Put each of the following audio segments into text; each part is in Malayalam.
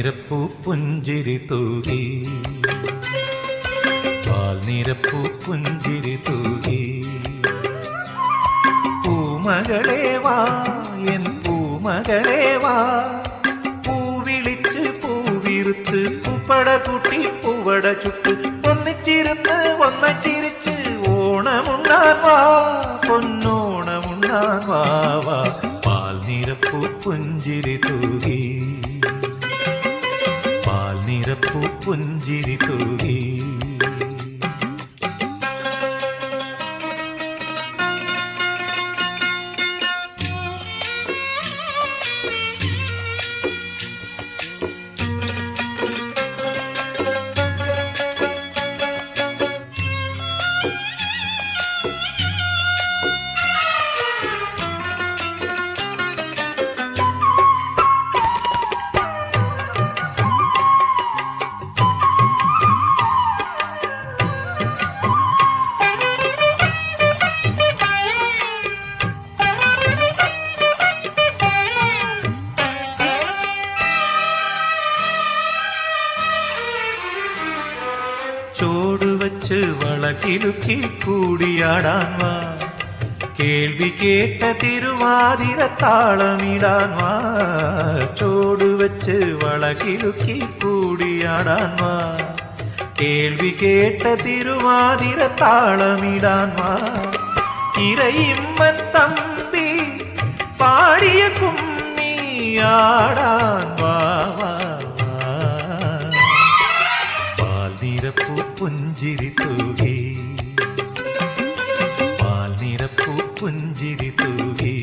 നിറപ്പൂ പുഞ്ചിരി തൂകി, പാൽ നിറപ്പൂ പുഞ്ചിരി തൂകി. പൂമകളെ വാ എൻ പൂമകളെ വാ, പൂവിളിച്ച് പൂവിരുത്ത് പൂപ്പട കൂട്ടി പൂവട ചുട്ട് ഒന്നിച്ചിരുന്ന് ഒന്നിച്ചിരിച്ച് ഓണമുണ്ണാൻ വാ പൊന്നോണമുണ്ണാൻ വാ വാ. പാൽ നിറപ്പൂ പുഞ്ചിരി തൂകി, പാൽ നിറപ്പൂ പുഞ്ചിരി തൂകി. ചോടുവച്ച് വളകിലുക്കി കൂടിയാടാൻ വാ, കേൾവി കേട്ട തിരുവാതിര താളമിടാൻ വാ. ചോടുവച്ച് വളകിലുക്കി കൂടിയാടാൻ വാ, കേൾവി കേട്ട തിരുവാതിര താളമിടാൻ വാ. ഇരയിമ്മൻ തമ്പി പാടിയ കുമ്മിയാടാൻ വാ വാ. നിറപ്പൂ പുഞ്ചിരി തൂകി, പാൽ നിറപ്പൂ പുഞ്ചിരി തൂകി.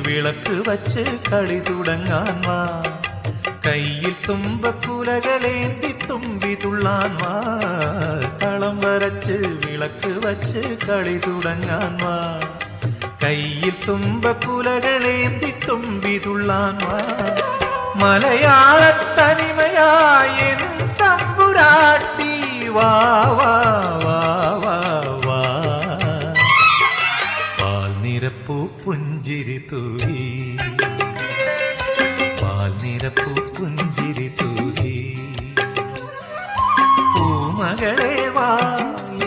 വിളക്ക് വച്ച് കളി തുടങ്ങാൻ വാ, കയ്യിൽ തുമ്പക്കുലകളേന്തി തുമ്പി തുള്ളാൻ വാ. കളം വരച്ച് വിളക്ക് വച്ച് കളി തുടങ്ങാൻ വാ, കയ്യിൽ തുമ്പക്കുലകളേന്തി തുമ്പി തുള്ളാൻ വാ. മലയാളത്തനിമയായ തമ്പുരാട്ടി വാ വാ വാ വാ വാ. പാൽ നിറപ്പൂ പുഞ്ചിരി തൂകി, പാൽ നിറപ്പൂ പുഞ്ചിരി തൂകി. പൂമകളെ വാ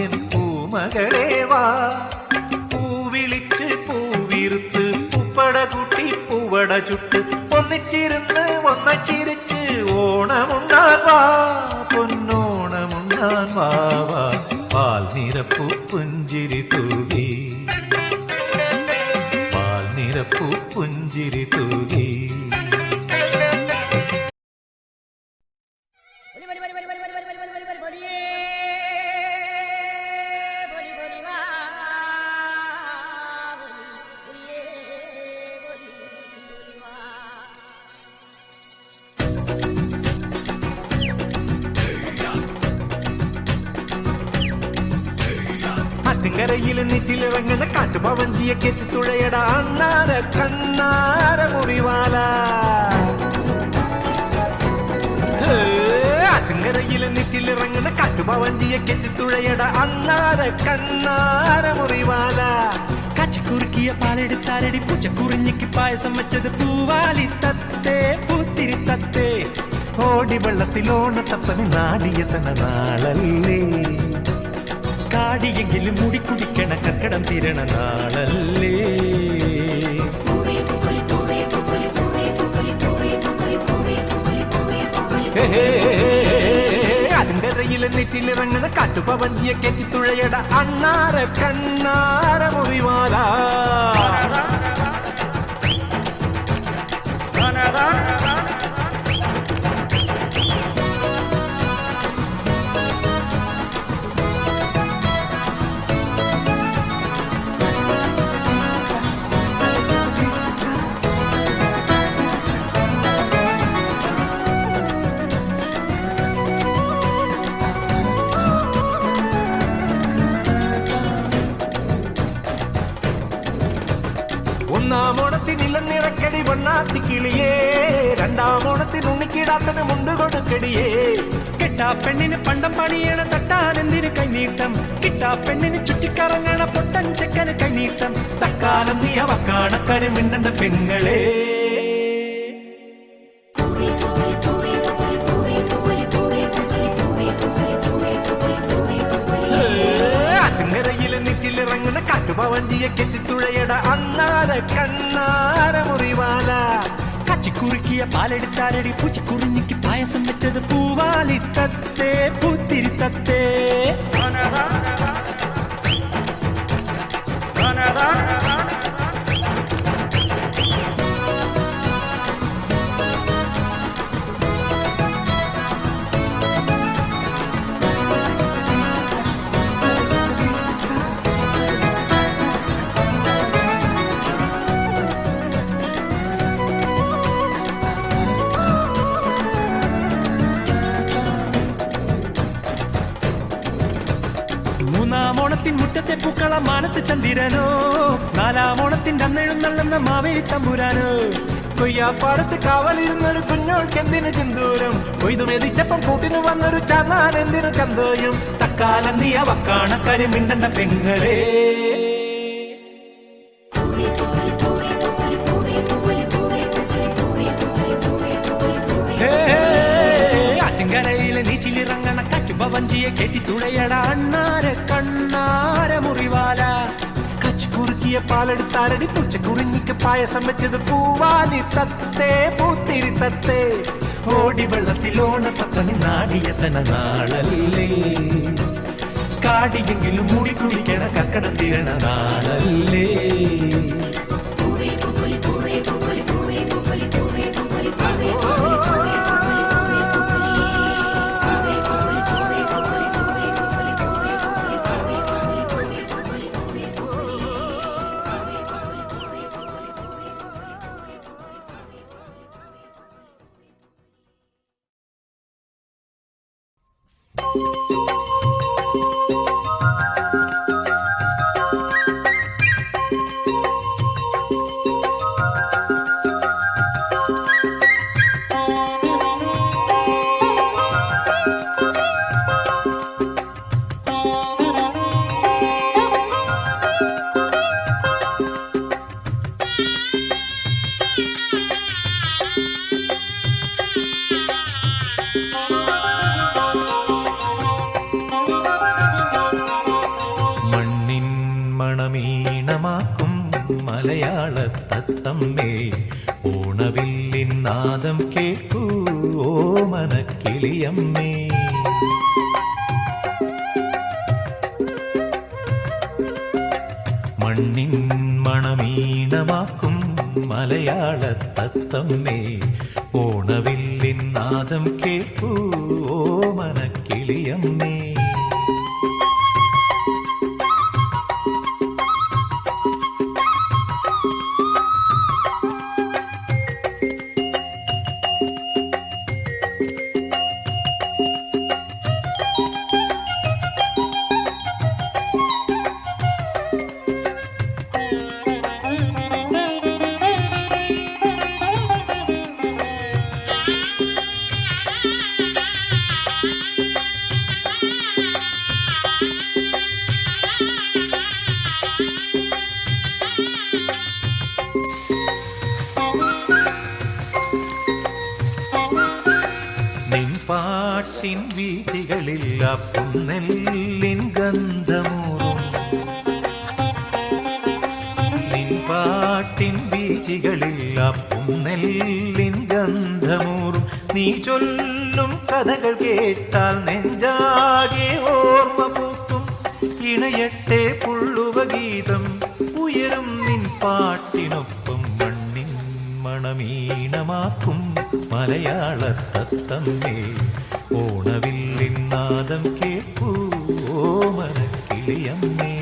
എൻ പൂമകളെ വാ, പൂവിളിച്ച് പൂവിരുത്ത് പൂപ്പട കൂട്ടി പൂവട ചുട്ട് ഒന്നിച്ചിരുന്ന് ഒന്നിച്ചിരിച്ച് ഓണമുണ്ണാൻ വാ പൊന്നോണമുണ്ണാൻ വാ വാ. പാൽ നിറപ്പൂ പുഞ്ചിരി തൂകി, പാൽ നിറപ്പൂ പുഞ്ചിരി തൂകി. ിൽ നെറ്റിലിറങ്ങുന്ന കാട്ടുപവഞ്ചിയെ കെത്തി തുഴയട അണ്ണാര കണ്ണാര മുറിവാല. ആറ്റിൻകരയിൽ നെറ്റിലിറങ്ങുന്ന കാട്ടുപവഞ്ചിയെ കെത്തി തുഴയട അണ്ണാര കണ്ണാര മുറിവാല. കാച്ചിക്കുറുക്കിയ പാലെടുത്താരടി പൂച്ചക്കുറിഞ്ഞിക്ക് പായസം വെച്ചത് പൂവാലി തത്തേ പൂത്തിരി തത്തേ. ഓടി വെള്ളത്തിൽ ഓണത്തപ്പന് നാടിയ തന്ന നാളല്ലേ, കാടിയെങ്കിലും മുടി കുടിക്കണ കർക്കടം തീരണ നാളല്ലേ. അതിന്റെ റയില് നെറ്റിലിറങ്ങണ കാട്ടുപവഞ്ചിയെ കെറ്റി തുഴയട അണ്ണാര കണ്ണാര മുറിവാല. ആത്തിക്കിളിയേ രണ്ടാം ഓണത്തിന് ഉണ്ണിക്കിടാത്തന് മുണ്ട് കൊടുക്കടിയേ കെട്ടാ പെണ്ണിന് പണ്ടം പണിയണ തട്ടാനെന്തിന് കൈനീട്ടം കിട്ടാ പെണ്ണിന് ചുറ്റിക്കറങ്ങണ പൊട്ടൻ ചെക്കന് കൈനീട്ടം തക്കാലം നീ അവക്കാണക്കര് മിണ്ടണ്ട പെങ്ങളെ ിറങ്ങുന്ന കാട്ടുപവഞ്ചിയെ കെട്ടിത്തുഴയട അന്നാര കണ്ണാര മുറിവാല കച്ചിക്കുറുക്കിയ പാലെടുത്താരടി പൂച്ചിക്കുറിഞ്ഞിക്ക് പായസം വെച്ചത് പൂവാലി തത്തേ പൂത്തിരി തത്തേ മൂന്നാമോണത്തിൻ മുറ്റത്തെ പൂക്കള മാനത്ത് ചന്ദിരനോ നാലാമോണത്തിന്റെ അന്നെഴുന്നള്ളുന്ന മാവേലി തമ്പുരാനോ കൊയ്യാപ്പാടത്ത് കാവലിരുന്നൊരു കുഞ്ഞോൾക്കെന്തിനു ചിന്തൂരം കൊയ്തു മെതിച്ചപ്പം കൂട്ടിന് വന്നൊരു ചാന്നാൻ എന്തിനു ചന്തോയും തക്കാലം നീ അവക്കാണക്കര് മിണ്ടണ്ട പെങ്ങളെ ആറ്റിൻകരയിലെ നീച്ചിലിറങ്ങണ കാറ്റുപവഞ്ചിയെ കെട്ടി തുഴയട അണ്ണാര കണ്ണാര മുറിവാല കച്ചിക്കുറുക്കിയ പാലെടുത്താരടി പൂച്ചക്കുറിഞ്ഞിക്ക് പായസം വെച്ചത് പൂവാലി തത്തേ പൂത്തിരി തത്തേ ഓടി വെള്ളത്തിൽ ഓണത്തപ്പനി നാടിയെത്തണ നാളല്ലേ കാടിയെങ്കിലും മുടി കുടിക്കണ കക്കടം തീരണ നാളല്ലേ മണമീണമാക്കും മലയാളത്തത്തമ്മേ ഓണവില്ലിൻ നാദം കേൾക്കൂ ഓമനക്കിളിയമ്മേ മണ്ണിൻ മണമീണമാക്കും മലയാളത്തത്തമ്മേ ഓണവില്ലിൻ നാദം കേൾക്കൂ ഓമനക്കിളിയമ്മേ പാട്ടിൻ വീഥികളിൽ പുന്നെല്ലിൻ ഗന്ധമൂറും നിൻ പാട്ടിൻ വീഥികളിൽ പുന്നെല്ലിൻ ഗന്ധമൂറും നീ ചൊല്ലും കഥകൾ കേട്ടാൽ നെഞ്ചാകെ ഓർമ്മ പൂക്കും ഇണയട്ടെ പുള്ളുവ ഗീതം ഉയരും നിൻ പാട്ടിനൊപ്പം മണ്ണിൻ മണമീണമാക്കും മലയാളത്തത്തമ്മേ ഓണവില്ലിൻ നാദം കേൾക്കൂ ഓമനക്കിളിയമ്മേ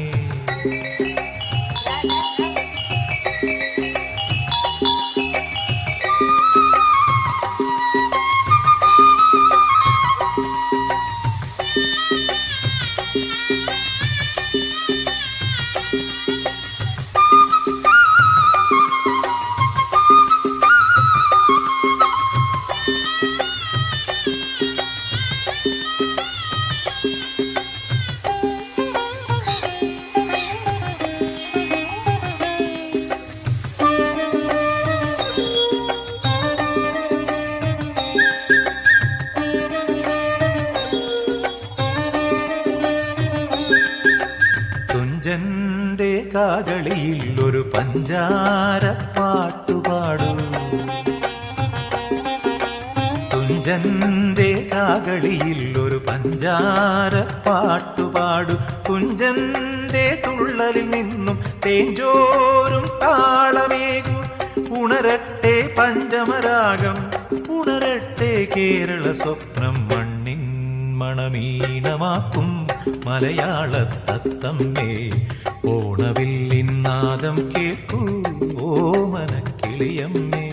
പഞ്ചാര പാട്ടുപാടൂ തുഞ്ചന്റെ കാകളിയിൽ ഒരു പഞ്ചാര പാട്ടുപാടു കുഞ്ചന്റെ തുള്ളലിൽ നിന്നും തേഞ്ചോരും താളമേകു ഉണരട്ടെ പഞ്ചമരാഗം ഉണരട്ടെ കേരള സ്വപ്നം മണ്ണിൻ മണമീനമാക്കും മലയാള തത്തമ്മേ ഓണവില്ലിൻ നാദം കേൾക്കൂ ഓമന കിളിയമ്മേ